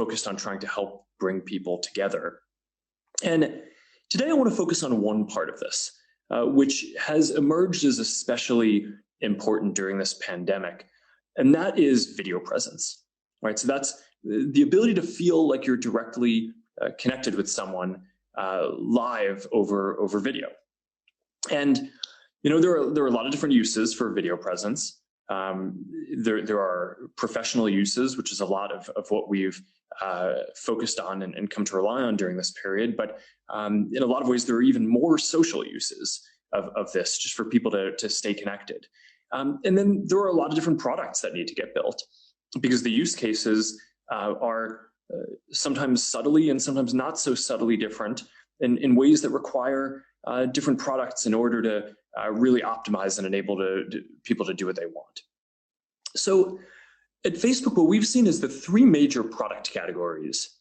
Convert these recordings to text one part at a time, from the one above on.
focused on trying to help bring people together. And today I want to focus on one part of this, which has emerged as especially important during this pandemic, and that is video presence, right? So that's the ability to feel like you're directly connected with someone live over video. And there are a lot of different uses for video presence. There are professional uses, which is a lot of what we've focused on and come to rely on during this period. But in a lot of ways, there are even more social uses of this, just for people to stay connected. And then there are a lot of different products that need to get built, because the use cases are sometimes subtly and sometimes not so subtly different in ways that require different products in order to really optimize and enable people to do what they want. So at Facebook, what we've seen is the three major product categories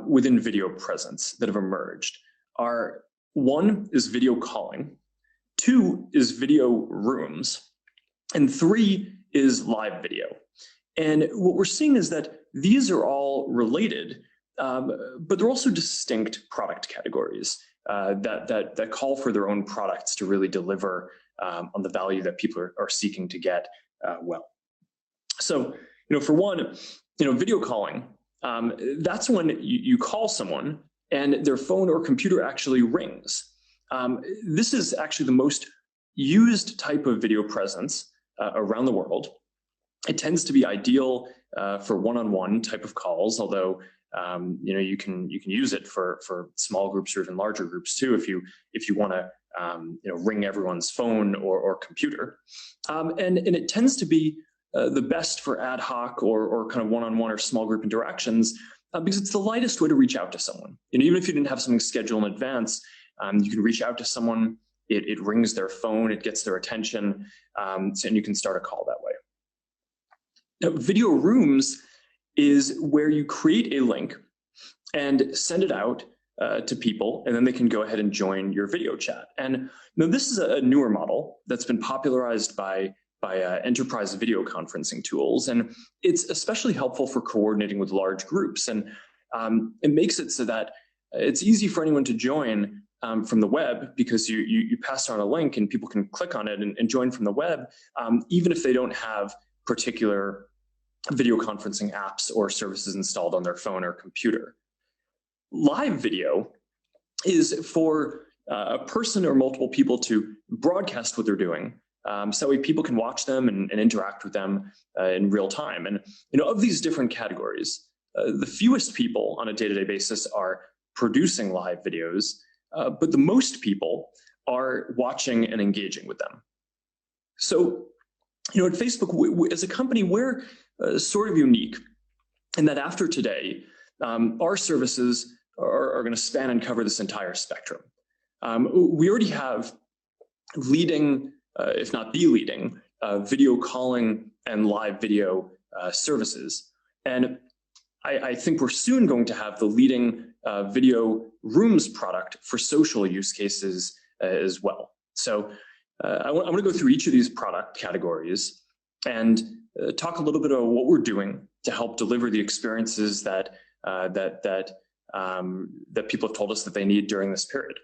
within video presence that have emerged are: one is video calling, two is video rooms, and three is live video. And what we're seeing is that these are all related, but they're also distinct product categories that call for their own products to really deliver on the value that people are seeking to get well. So, for one, video calling, that's when you call someone and their phone or computer actually rings. This is actually the most used type of video presence around the world. It tends to be ideal for one-on-one type of calls, although you can use it for small groups or even larger groups too, if you want to ring everyone's phone or computer. And it tends to be the best for ad hoc or kind of one-on-one or small group interactions, because it's the lightest way to reach out to someone. Even if you didn't have something scheduled in advance, you can reach out to someone. It rings their phone, it gets their attention, and you can start a call that way. Now, video rooms is where you create a link and send it out to people, and then they can go ahead and join your video chat. And this is a newer model that's been popularized by enterprise video conferencing tools, and it's especially helpful for coordinating with large groups. And it makes it so that it's easy for anyone to join from the web, because you pass on a link and people can click on it and join from the web, even if they don't have particular video conferencing apps or services installed on their phone or computer. Live video is for a person or multiple people to broadcast what they're doing, so that way people can watch them and interact with them in real time. And of these different categories, the fewest people on a day-to-day basis are producing live videos, but the most people are watching and engaging with them. So, at Facebook, as a company, we're sort of unique in that after today, our services are going to span and cover this entire spectrum. We already have leading, if not the leading, video calling and live video services. And I think we're soon going to have the leading video rooms product for social use cases as well. So I want to go through each of these product categories and talk a little bit about what we're doing to help deliver the experiences that people have told us that they need during this period.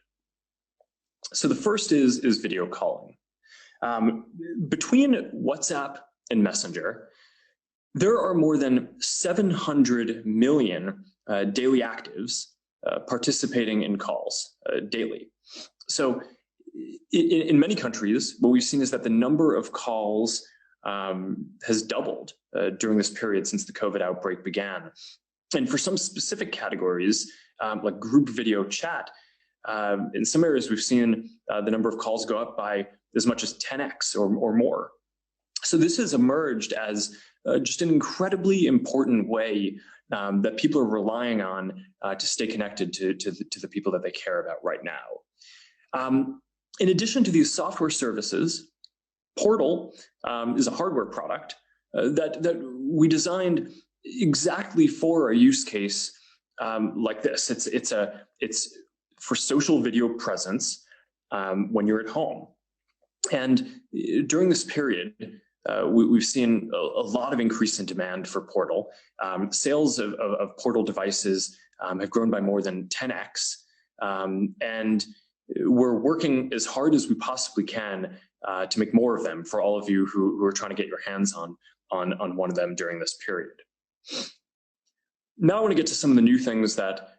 So the first is video calling. Between WhatsApp and Messenger, there are more than 700 million daily actives participating in calls daily. So in many countries, what we've seen is that the number of calls has doubled during this period since the COVID outbreak began. And for some specific categories, like group video chat, in some areas we've seen the number of calls go up by as much as 10x or more. So this has emerged as just an incredibly important way that people are relying on to stay connected to the people that they care about right now. In addition to these software services, Portal is a hardware product that we designed exactly for a use case like this. It's for social video presence when you're at home. And during this period, we've seen a lot of increase in demand for Portal. Sales of Portal devices have grown by more than 10x. And we're working as hard as we possibly can to make more of them for all of you who are trying to get your hands on one of them during this period. Now I want to get to some of the new things that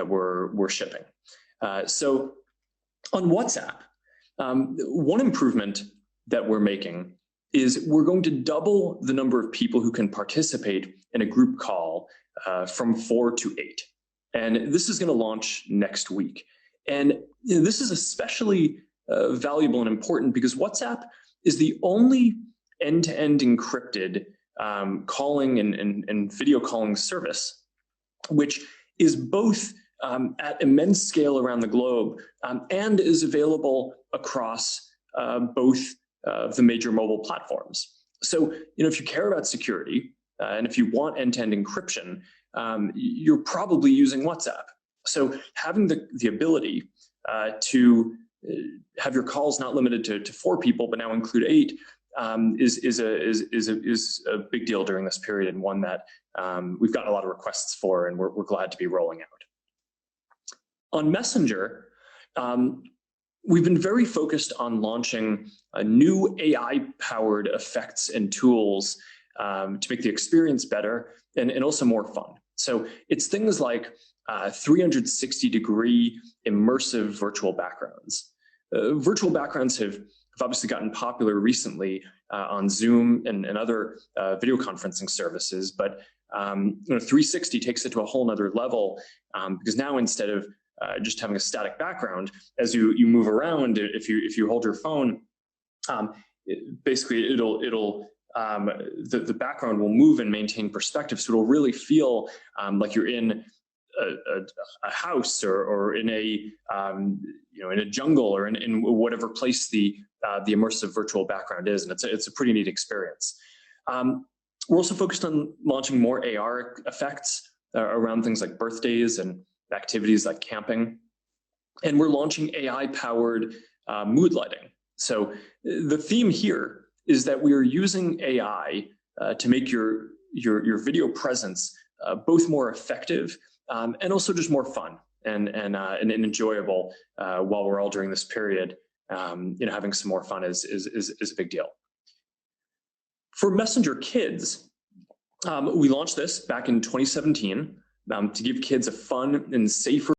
we're shipping. So on WhatsApp, one improvement that we're making is we're going to double the number of people who can participate in a group call from 4 to 8. And this is going to launch next week. And this is especially valuable and important because WhatsApp is the only end-to-end encrypted calling and video calling service, which is both at immense scale around the globe and is available across both of the major mobile platforms. So, if you care about security and if you want end-to-end encryption, you're probably using WhatsApp. So having the ability to have your calls not limited to 4 people, but now include 8 is a big deal during this period, and one that we've gotten a lot of requests for, and we're glad to be rolling out. On Messenger, we've been very focused on launching new AI-powered effects and tools to make the experience better and also more fun. So it's things like 360-degree immersive virtual backgrounds. Virtual backgrounds have obviously gotten popular recently on Zoom and other video conferencing services, but 360 takes it to a whole nother level because now instead of just having a static background, as you move around, if you hold your phone, basically the background will move and maintain perspective, so it'll really feel like you're in a house or in a in a jungle or in whatever place the immersive virtual background is, and it's a pretty neat experience. We're also focused on launching more AR effects around things like birthdays and activities like camping, and we're launching AI-powered mood lighting. So the theme here is that we are using AI to make your video presence both more effective and also just more fun and enjoyable while we're all during this period. Having some more fun is a big deal. For Messenger Kids, we launched this back in 2017 to give kids a fun and safer